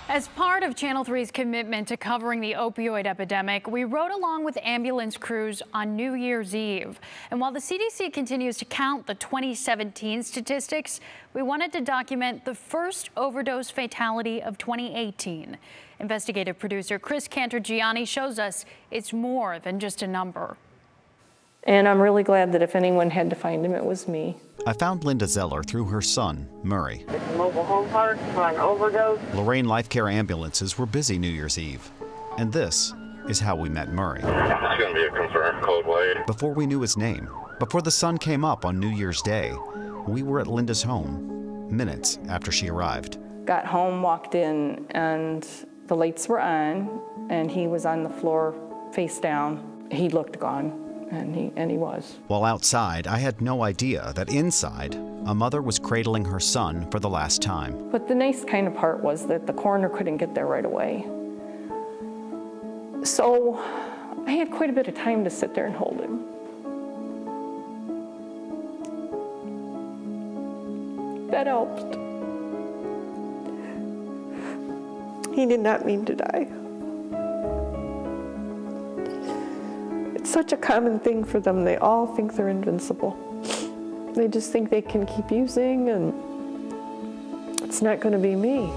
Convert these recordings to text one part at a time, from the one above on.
As part of Channel 3's commitment to covering the opioid epidemic, we rode along with ambulance crews on New Year's Eve. And while the CDC continues to count the 2017 statistics, we wanted to document the first overdose fatality of 2018. Investigative producer Chris Cantor-Gianni shows us it's more than just a number. And I'm really glad that if anyone had to find him, it was me. I found Linda Zeller through her son, Murray. It's a mobile home park on overdose. Lorain Life Care ambulances were busy New Year's Eve. And this is how we met Murray. It's going to be a confirmed code white. Before we knew his name, before the sun came up on New Year's Day, we were at Linda's home, minutes after she arrived. Got home, walked in, and the lights were on, and he was on the floor, face down. He looked gone. And he was. While outside, I had no idea that inside, a mother was cradling her son for the last time. But the nice kind of part was that the coroner couldn't get there right away. So I had quite a bit of time to sit there and hold him. That helped. He did not mean to die. Such a common thing for them. They all think they're invincible. They just think they can keep using, and it's not going to be me.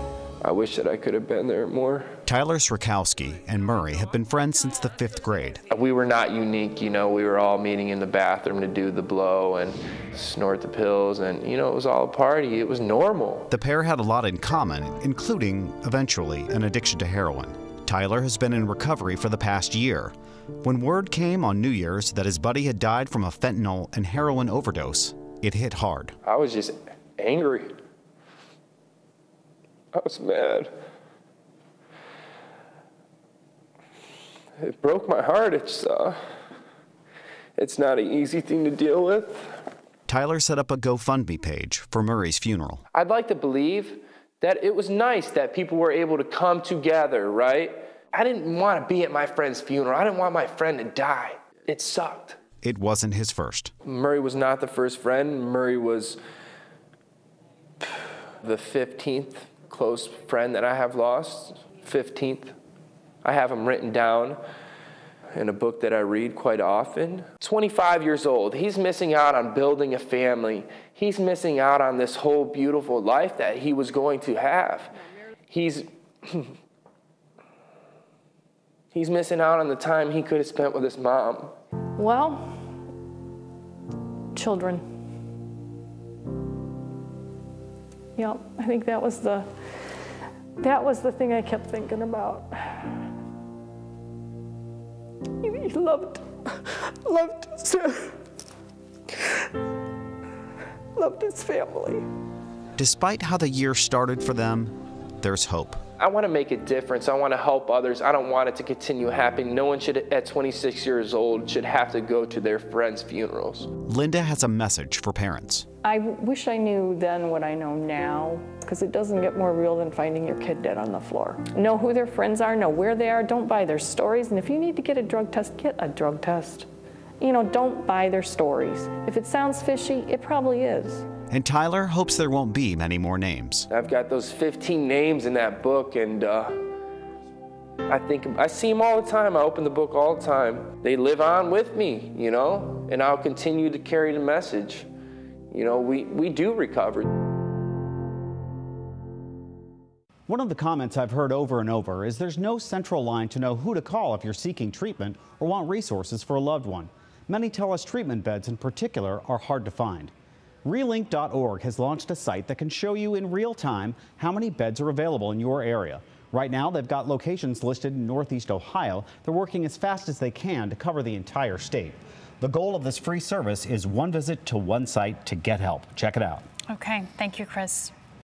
I wish that I could have been there more. Tyler Srikowski and Murray have been friends since the 5th grade. We were not unique, we were all meeting in the bathroom to do the blow and snort the pills, and it was all a party. It was normal. The pair had a lot in common, including, eventually, an addiction to heroin. Tyler has been in recovery for the past year. When word came on New Year's that his buddy had died from a fentanyl and heroin overdose, it hit hard. I was just angry. I was mad. It broke my heart. It's not an easy thing to deal with. Tyler set up a GoFundMe page for Murray's funeral. I'd like to believe that it was nice that people were able to come together, right? I didn't want to be at my friend's funeral. I didn't want my friend to die. It sucked. It wasn't his first. Murray was not the first friend. Murray was the 15th close friend that I have lost. 15th. I have him written down in a book that I read quite often. 25 years old. He's missing out on building a family. He's missing out on this whole beautiful life that he was going to have. He's missing out on the time he could have spent with his mom. Well, children. Yep, I think that was the thing I kept thinking about. He loved his family. Despite how the year started for them, there's hope. I want to make a difference. I want to help others. I don't want it to continue happening. No one should, at 26 years old, should have to go to their friends' funerals. Linda has a message for parents. I wish I knew then what I know now, because it doesn't get more real than finding your kid dead on the floor. Know who their friends are, know where they are, don't buy their stories, and if you need to get a drug test, get a drug test. Don't buy their stories. If it sounds fishy, it probably is. And Tyler hopes there won't be many more names. I've got those 15 names in that book, and I see them all the time. I open the book all the time. They live on with me, and I'll continue to carry the message. We do recover. One of the comments I've heard over and over is there's no central line to know who to call if you're seeking treatment or want resources for a loved one. Many tell us treatment beds in particular are hard to find. Relink.org has launched a site that can show you in real time how many beds are available in your area. Right now, they've got locations listed in Northeast Ohio. They're working as fast as they can to cover the entire state. The goal of this free service is one visit to one site to get help. Check it out. Okay, thank you, Chris.